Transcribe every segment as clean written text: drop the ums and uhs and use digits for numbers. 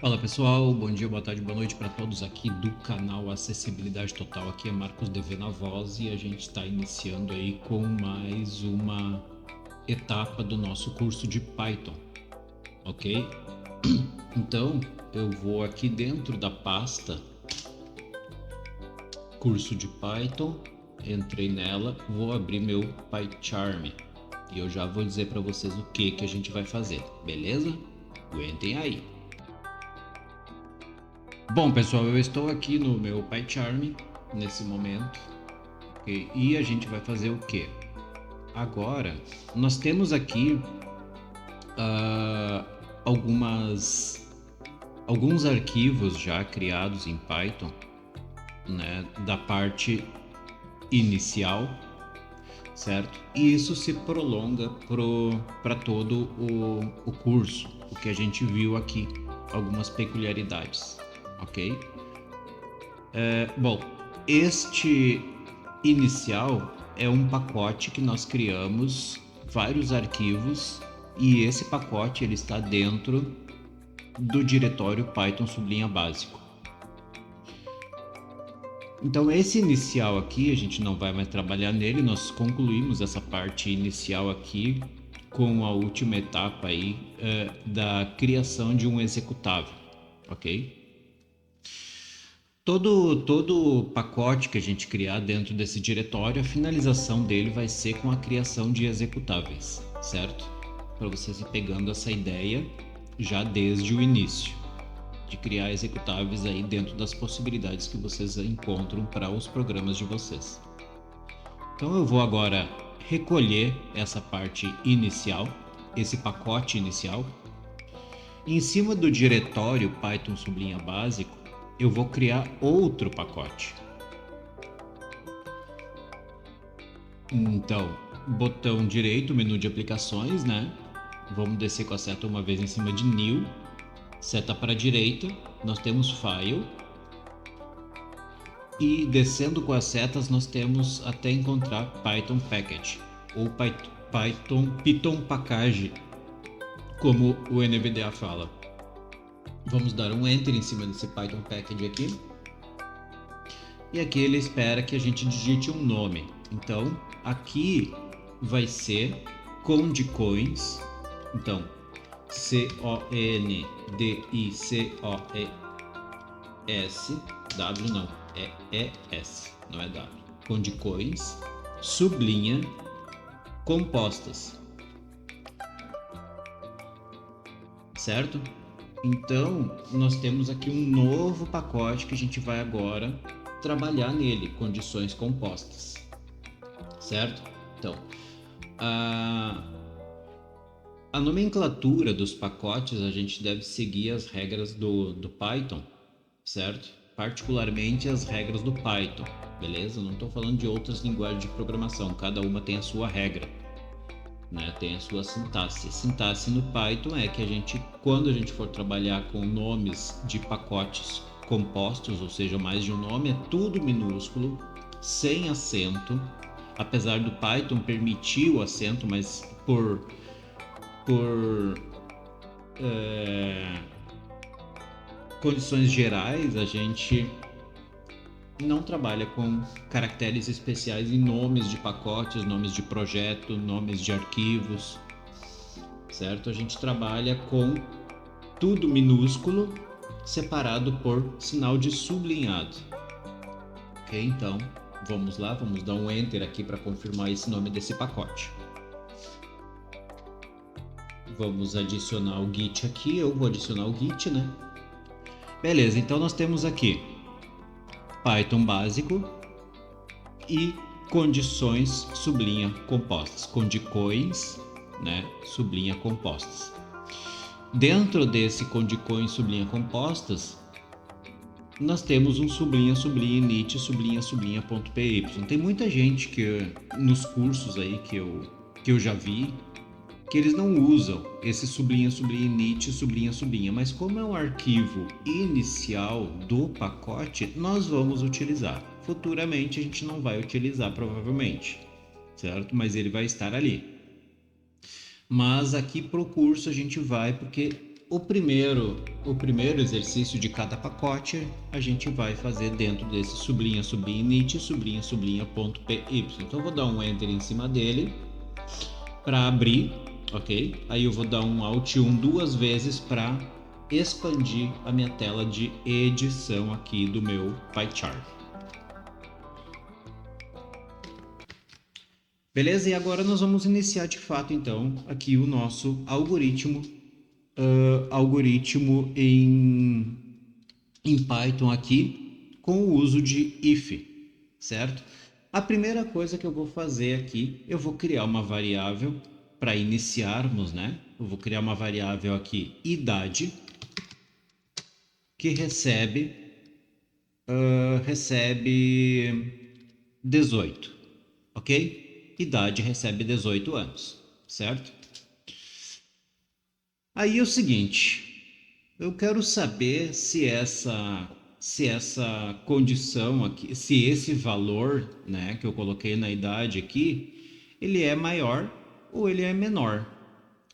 Fala pessoal, bom dia, boa tarde, boa noite para todos aqui do canal Acessibilidade Total. Aqui é Marcos DV na voz e a gente está iniciando aí com mais uma etapa do nosso curso de Python, ok? Então eu vou aqui dentro da pasta curso de Python, entrei nela, vou abrir meu PyCharm e eu já vou dizer para vocês o que a gente vai fazer, beleza? Aguentem aí. Bom, pessoal, eu estou aqui no meu PyCharm nesse momento, okay? E a gente vai fazer o quê? Agora, nós temos aqui alguns arquivos já criados em Python, né, da parte inicial, certo? E isso se prolonga para todo o curso, o que a gente viu aqui, algumas peculiaridades, ok? Bom, este inicial é um pacote que nós criamos vários arquivos e esse pacote ele está dentro do diretório Python sublinha básico. Então esse inicial aqui a gente não vai mais trabalhar nele, nós concluímos essa parte inicial aqui com a última etapa aí da criação de um executável, ok? Todo pacote que a gente criar dentro desse diretório, a finalização dele vai ser com a criação de executáveis, certo? Para vocês ir pegando essa ideia já desde o início, de criar executáveis aí dentro das possibilidades que vocês encontram para os programas de vocês. Então eu vou agora recolher essa parte inicial, esse pacote inicial. Em cima do diretório Python sublinha básico, eu vou criar outro pacote. Então, botão direito, menu de aplicações, né? Vamos descer com a seta uma vez em cima de New. Seta para a direita, nós temos File. E descendo com as setas, nós temos até encontrar Python Package ou Python Package, como o NVDA fala. Vamos dar um Enter em cima desse Python Package aqui. E aqui ele espera que a gente digite um nome. Então, aqui vai ser Condicoins. Então, C-O-N-D-I-C-O-E-S. W não, é E-S, não é W. Condicoins, sublinha, compostas. Certo? Então, nós temos aqui um novo pacote que a gente vai agora trabalhar nele, condições compostas, certo? Então, a nomenclatura dos pacotes, a gente deve seguir as regras do Python, certo? Particularmente as regras do Python, beleza? Não estou falando de outras linguagens de programação, cada uma tem a sua regra. Né, tem a sua sintaxe. Sintaxe no Python é que quando a gente for trabalhar com nomes de pacotes compostos, ou seja, mais de um nome, é tudo minúsculo, sem acento. Apesar do Python permitir o acento, mas por condições gerais, a gente não trabalha com caracteres especiais em nomes de pacotes, nomes de projeto, nomes de arquivos, certo? A gente trabalha com tudo minúsculo, separado por sinal de sublinhado. Ok? Então, vamos lá, vamos dar um Enter aqui para confirmar esse nome desse pacote. Vamos adicionar o Git aqui, eu vou adicionar o Git, né? Beleza, então nós temos aqui Python básico e condições sublinha compostas, condicoins, né, sublinha compostas. Dentro desse condicoins sublinha compostas, nós temos um sublinha init sublinha ponto py. Tem muita gente que nos cursos aí que eu já vi que eles não usam esse sublinha init sublinha, mas como é um arquivo inicial do pacote, nós vamos utilizar. Futuramente a gente não vai utilizar provavelmente, certo? Mas ele vai estar ali. Mas aqui pro curso a gente vai, porque o primeiro o primeiro exercício de cada pacote a gente vai fazer dentro desse sublinha init, sublinha ponto py. Então eu vou dar um enter em cima dele para abrir, ok? Aí eu vou dar um Alt 1 duas vezes para expandir a minha tela de edição aqui do meu PyChart. Beleza? E agora nós vamos iniciar de fato então aqui o nosso algoritmo em Python aqui com o uso de if, certo? A primeira coisa que eu vou fazer aqui, eu vou criar uma variável para iniciarmos, né? Eu vou criar uma variável aqui, idade, que recebe 18, ok? Idade recebe 18 anos, certo? Aí é o seguinte, eu quero saber se essa condição aqui, se esse valor, né, que eu coloquei na idade aqui, ele é maior ou ele é menor,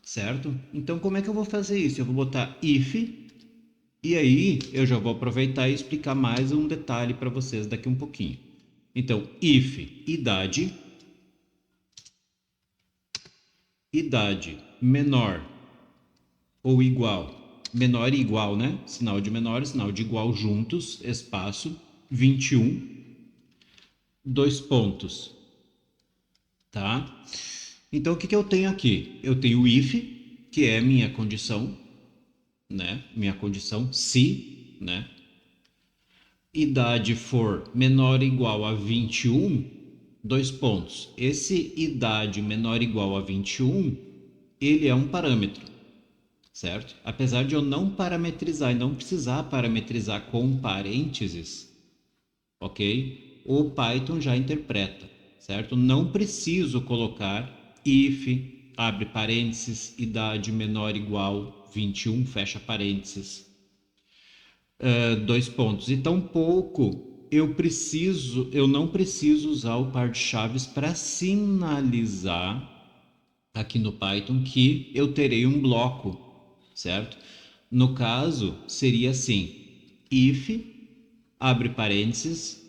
certo? Então como é que eu vou fazer isso? Eu vou botar if e aí eu já vou aproveitar e explicar mais um detalhe para vocês daqui um pouquinho. Então if idade menor ou igual, menor e igual, né? Sinal de menor e sinal de igual juntos, espaço, 21, dois pontos, tá? Então, o que eu tenho aqui? Eu tenho o if, que é minha condição, né? Minha condição se, né? Idade for menor ou igual a 21, dois pontos. Esse idade menor ou igual a 21, ele é um parâmetro, certo? Apesar de eu não parametrizar e não precisar parametrizar com parênteses, ok? O Python já interpreta, certo? Não preciso colocar if, abre parênteses, idade menor ou igual 21, fecha parênteses, dois pontos. E tampouco eu não preciso usar o par de chaves para sinalizar aqui no Python que eu terei um bloco, certo? No caso, seria assim: if, abre parênteses,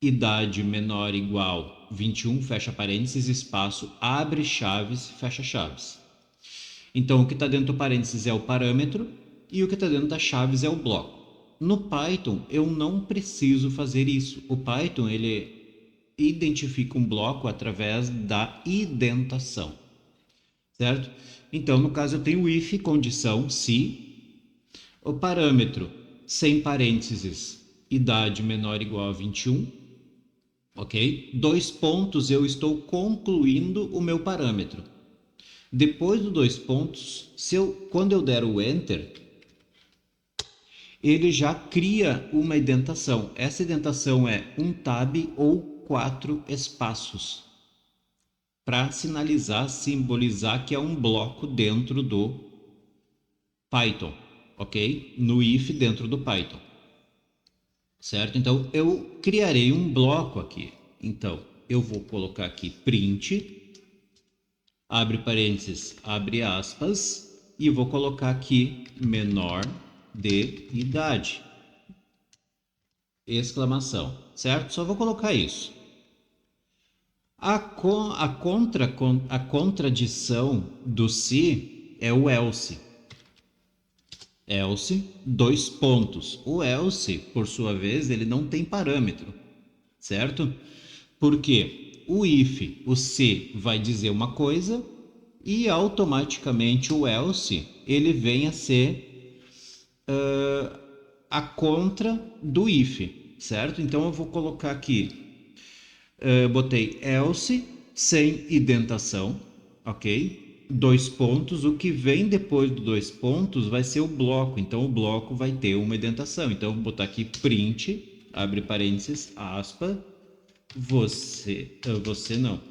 idade menor ou igual 21, fecha parênteses, espaço, abre chaves, fecha chaves. Então, o que está dentro do parênteses é o parâmetro e o que está dentro das chaves é o bloco. No Python, eu não preciso fazer isso. O Python, ele identifica um bloco através da indentação, certo? Então, no caso, eu tenho o if, condição, se, o parâmetro, sem parênteses, idade menor ou igual a 21, ok? Dois pontos, eu estou concluindo o meu parâmetro. Depois dos dois pontos, quando eu der o Enter, ele já cria uma indentação. Essa indentação é um tab ou 4 espaços para sinalizar, simbolizar que é um bloco dentro do Python, ok? No if dentro do Python, certo? Então eu criarei um bloco aqui. Então eu vou colocar aqui print, abre parênteses, abre aspas, e vou colocar aqui menor de idade, exclamação, certo? Só vou colocar isso. A contradição do se é o else. Else, dois pontos. O else, por sua vez, ele não tem parâmetro, certo? Porque o if, o se, vai dizer uma coisa e automaticamente o else, ele vem a ser a contra do if, certo? Então eu vou colocar aqui, botei else sem indentação, ok? Dois pontos, o que vem depois dos dois pontos vai ser o bloco, então o bloco vai ter uma indentação. Então eu vou botar aqui print, abre parênteses, aspa, você não.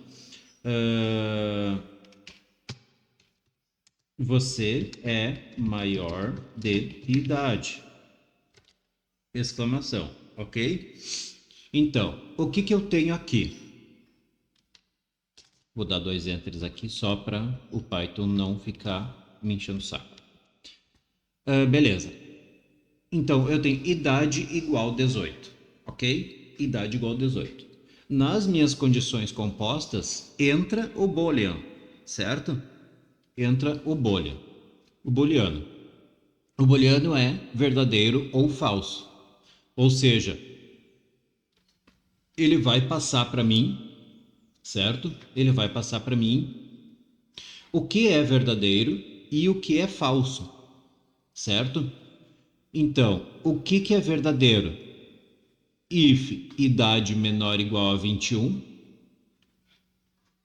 Você é maior de idade. Exclamação, ok? Então, o que eu tenho aqui? Vou dar dois enters aqui só para o Python não ficar me enchendo o saco. Beleza. Então, eu tenho idade igual 18, ok? Idade igual 18. Nas minhas condições compostas, entra o boolean, certo? Entra o boolean, o booleano. O booleano é verdadeiro ou falso. Ou seja, ele vai passar para mim, certo? Ele vai passar para mim o que é verdadeiro e o que é falso, certo? Então, o que é verdadeiro? If idade menor ou igual a 21,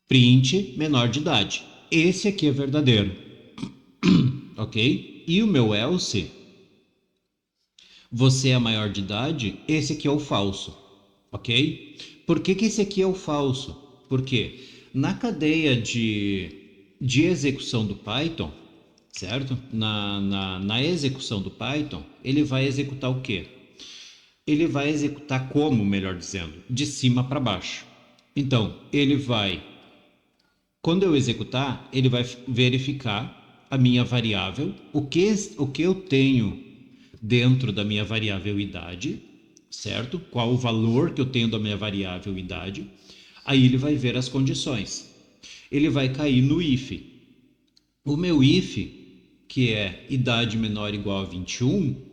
print menor de idade. Esse aqui é verdadeiro, ok? E o meu else, você é maior de idade, esse aqui é o falso, ok? Por que esse aqui é o falso? Porque na cadeia de execução do Python, certo? Na execução do Python, ele vai executar o quê? Ele vai executar como, melhor dizendo, de cima para baixo. Então, quando eu executar, ele vai verificar a minha variável, o que eu tenho dentro da minha variável idade, certo? Qual o valor que eu tenho da minha variável idade. Aí ele vai ver as condições. Ele vai cair no if. O meu if, que é idade menor ou igual a 21,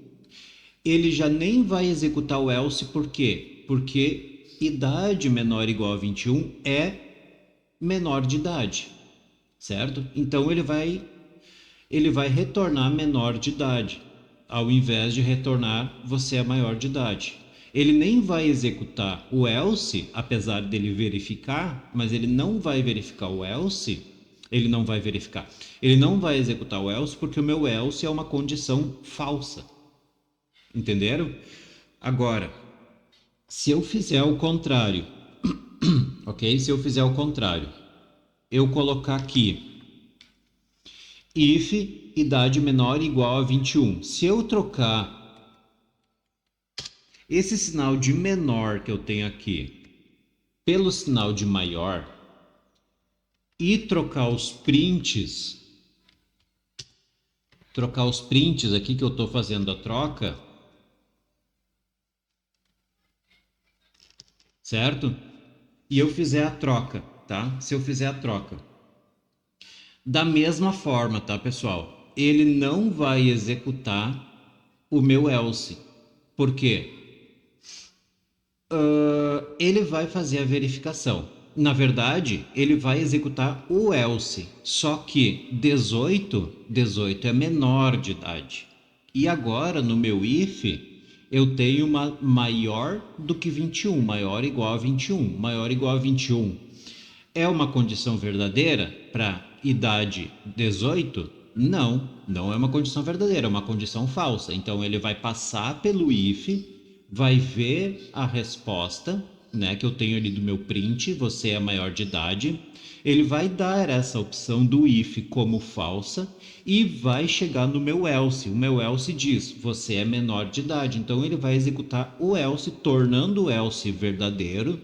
ele já nem vai executar o else, por quê? Porque idade menor ou igual a 21 é menor de idade, certo? Então ele vai retornar menor de idade, ao invés de retornar você é maior de idade. Ele nem vai executar o else, apesar dele verificar, mas ele não vai verificar o else, ele não vai verificar. Ele não vai executar o else porque o meu else é uma condição falsa. Entenderam? Agora, se eu fizer o contrário, ok? Se eu fizer o contrário, eu colocar aqui if idade menor ou igual a 21. Se eu trocar esse sinal de menor que eu tenho aqui pelo sinal de maior e trocar os prints aqui que eu estou fazendo a troca, certo? E eu fizer a troca, tá? Se eu fizer a troca da mesma forma, tá, pessoal? Ele não vai executar o meu else. Por quê? Ele vai fazer a verificação. Na verdade, ele vai executar o else, só que 18 é menor de idade. E agora, no meu if, eu tenho uma maior do que 21, maior ou igual a 21. Maior ou igual a 21 é uma condição verdadeira para idade 18? Não, não é uma condição verdadeira, é uma condição falsa. Então ele vai passar pelo if, vai ver a resposta, né, que eu tenho ali do meu print, você é maior de idade. Ele vai dar essa opção do if como falsa e vai chegar no meu else. O meu else diz, você é menor de idade. Então ele vai executar o else, tornando o else verdadeiro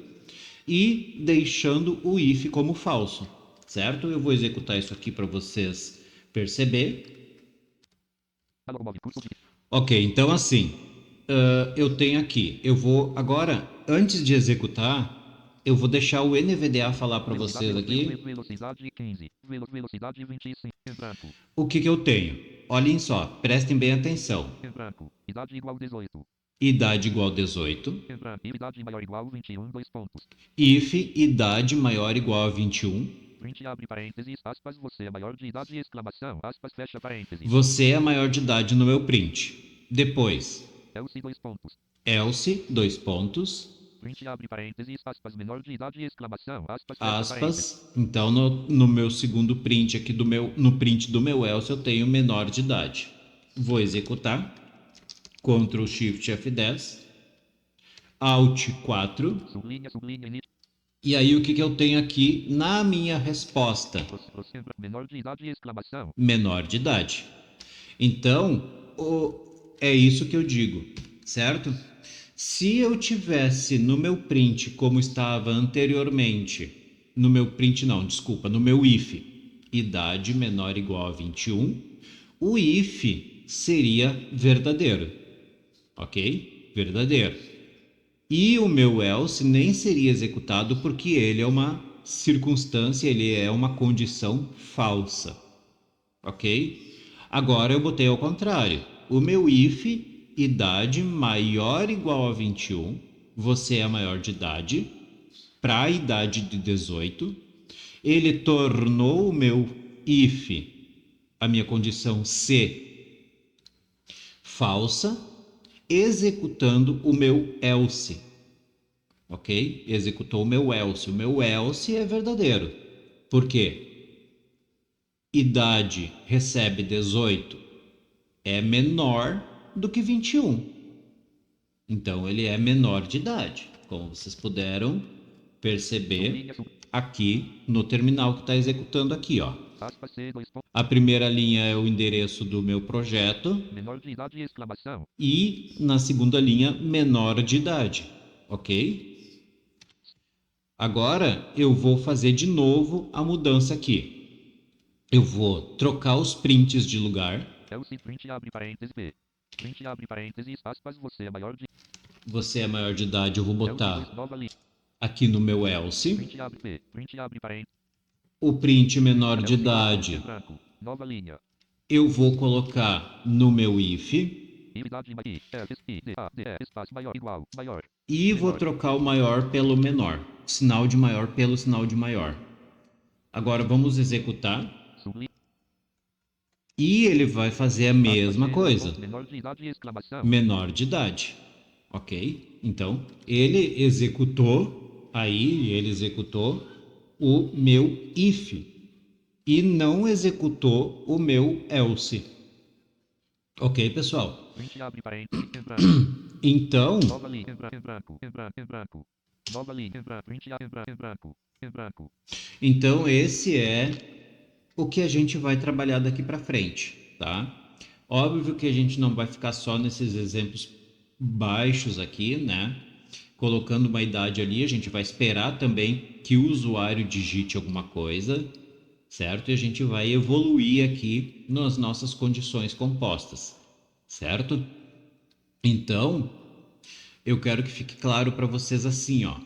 e deixando o if como falso, certo? Eu vou executar isso aqui para vocês perceber. Ok, então assim, eu tenho aqui, eu vou agora, antes de executar, eu vou deixar o NVDA falar para vocês aqui. Velocidade 15. Velocidade 25. Em branco. O que eu tenho? Olhem só, prestem bem atenção. Em branco. Idade igual 18. Idade igual 18. Em branco. Idade maior igual 21. 2 pontos. If idade maior igual a 21. Print abre parênteses, aspas, você é maior de idade, exclamação, aspas, fecha parênteses. Você é maior de idade no meu print. Depois, else 2 pontos. else, 2 pontos. Print abre parênteses, aspas, menor de idade, exclamação, aspas, fecha parênteses. Aspas. Então, no meu segundo print aqui no print do meu else, eu tenho menor de idade. Vou executar. Ctrl Shift F10. Alt 4. Sublinha, init. E aí, o que eu tenho aqui na minha resposta? Menor de idade, exclamação. Menor de idade. Então, é isso que eu digo, certo? Se eu tivesse no meu print como estava anteriormente, no meu print não, desculpa, no meu if, idade menor ou igual a 21, o if seria verdadeiro, ok? Verdadeiro. E o meu else nem seria executado porque ele é uma circunstância, ele é uma condição falsa, ok? Agora eu botei ao contrário. O meu if, idade maior ou igual a 21, você é maior de idade, para a idade de 18, ele tornou o meu if, a minha condição C, falsa, executando o meu else, ok? Executou o meu else. O meu else é verdadeiro. Por quê? Idade recebe 18 é menor do que 21. Então ele é menor de idade, como vocês puderam perceber aqui no terminal que está executando aqui, ó. Aspas C2 ponto. A primeira linha é o endereço do meu projeto Menor de idade exclamação. e na segunda linha menor de idade, ok? Agora eu vou fazer de novo a mudança aqui. Eu vou trocar os prints de lugar. Else print abre parênteses B. Print abre parênteses aspas você é maior de. Você é maior de idade, eu vou Else botar 2 nova linha. aqui no meu else. Print abre B. Print abre parênteses. O print menor de Else idade branco. Nova linha. eu vou colocar no meu if Idade I, F, I, D, A, D, E, espaço maior igual, maior. e vou Menor. trocar o maior pelo menor. Sinal de maior pelo sinal de maior. Agora vamos executar. Subli. E ele vai fazer a mesma Aspas, coisa. Menor de idade exclamação. Menor de idade. Ok? Então, ele executou, aí ele executou o meu if e não executou o meu else. Ok, pessoal? Print abre parênteses em branco. Então, Nova linha em branco, em branco, em branco. Nova linha em branco, print em branco, em branco. então esse é o que a gente vai trabalhar daqui para frente, tá? Óbvio que a gente não vai ficar só nesses exemplos baixos aqui, né? Colocando uma idade ali, a gente vai esperar também que o usuário digite alguma coisa, certo? E a gente vai evoluir aqui nas nossas condições compostas, certo? Então, eu quero que fique claro para vocês assim, ó.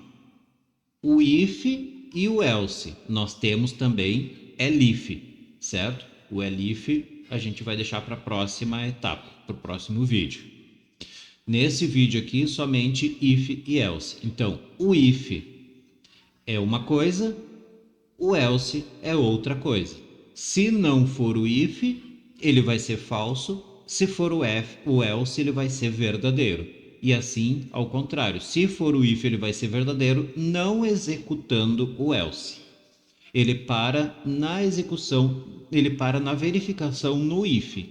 O if e o else. Nós temos também elif, certo? O elif a gente vai deixar para a próxima etapa, para o próximo vídeo. Nesse vídeo aqui, somente if e else. Então, o if é uma coisa, o else é outra coisa. Se não for o if, ele vai ser falso. Se for o else, ele vai ser verdadeiro. E assim, ao contrário. Se for o if, ele vai ser verdadeiro, não executando o else. Ele para na execução, ele para na verificação no if.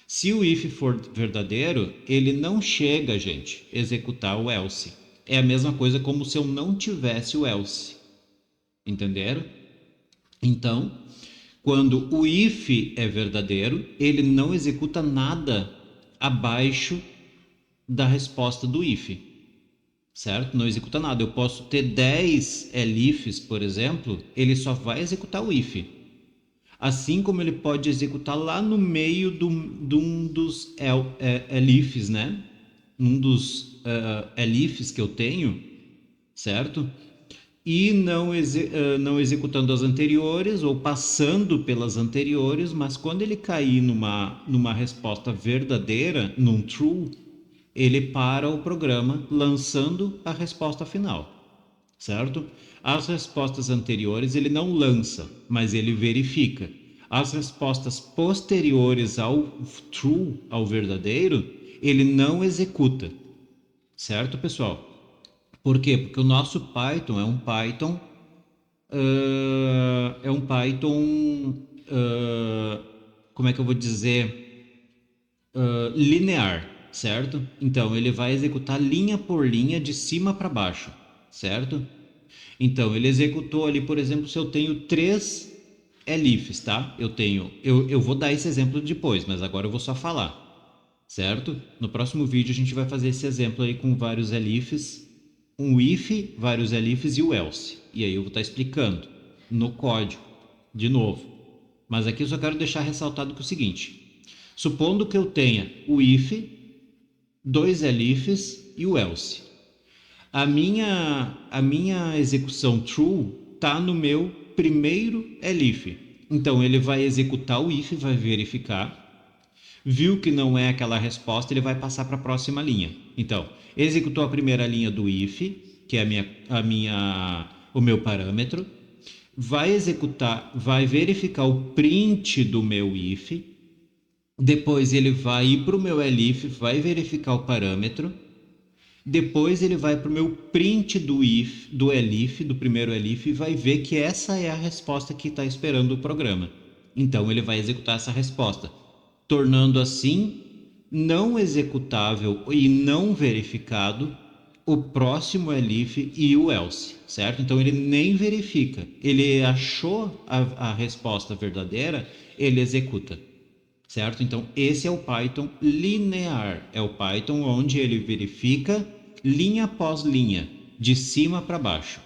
Se o if for verdadeiro, ele não chega, gente, a executar o else. É a mesma coisa como se eu não tivesse o else. Entenderam? Então, quando o if é verdadeiro, ele não executa nada abaixo da resposta do if, certo? Não executa nada. Eu posso ter 10 elifs, por exemplo, ele só vai executar o if. Assim como ele pode executar lá no meio de um dos elifs, né? Um dos elifs que eu tenho, certo? E não executando as anteriores ou passando pelas anteriores, mas quando ele cair numa resposta verdadeira, num true, ele para o programa lançando a resposta final, certo? As respostas anteriores ele não lança, mas ele verifica. As respostas posteriores ao true, ao verdadeiro, ele não executa, certo, pessoal? Por quê? Porque o nosso Python é um Python como é que eu vou dizer, linear, certo? Então ele vai executar linha por linha de cima para baixo, certo? Então ele executou ali, por exemplo, se eu tenho 3 elifs, tá? Eu vou dar esse exemplo depois, mas agora eu vou só falar, certo? No próximo vídeo a gente vai fazer esse exemplo aí com vários elifs, um if, vários elifs e o else. E aí eu vou estar explicando no código de novo. Mas aqui eu só quero deixar ressaltado que é o seguinte: Supondo que eu tenha o if, dois elifs e o else. A minha execução true está no meu primeiro elif. Então ele vai executar o if, vai verificar. Viu que não é aquela resposta, ele vai passar para a próxima linha. Então, executou a primeira linha do if, que é o meu parâmetro. Vai executar, vai verificar o print do meu if. Depois ele vai ir para o meu elif, vai verificar o parâmetro. Depois ele vai para o meu print do if, do elif, do primeiro elif, e vai ver que essa é a resposta que está esperando o programa. Então ele vai executar essa resposta, tornando assim não executável e não verificado o próximo elif e o else, certo? Então ele nem verifica. Ele achou a resposta verdadeira, ele executa. Certo? Então, esse é o Python linear. É o Python onde ele verifica linha após linha, de cima para baixo.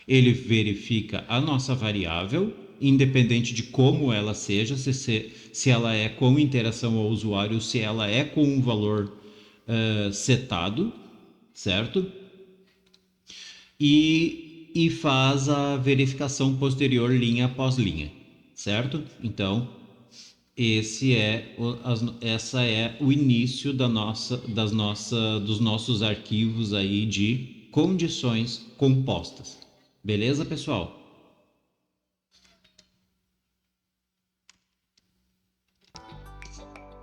Ele verifica a nossa variável, independente de como ela seja, se ela é com interação ao usuário, se ela é com um valor setado, certo? E faz a verificação posterior linha após linha, certo? Então, essa é o início dos nossos arquivos aí de condições compostas. Beleza, pessoal?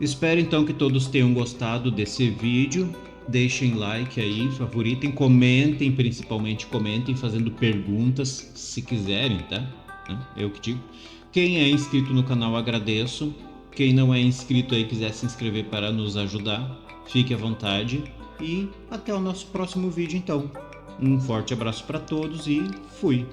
Espero então que todos tenham gostado desse vídeo. Deixem like aí, favoritem, comentem, principalmente comentem fazendo perguntas se quiserem, tá? Eu que digo. Quem é inscrito no canal, agradeço. Quem não é inscrito aí quiser se inscrever para nos ajudar, fique à vontade. E até o nosso próximo vídeo então. Um forte abraço para todos e fui!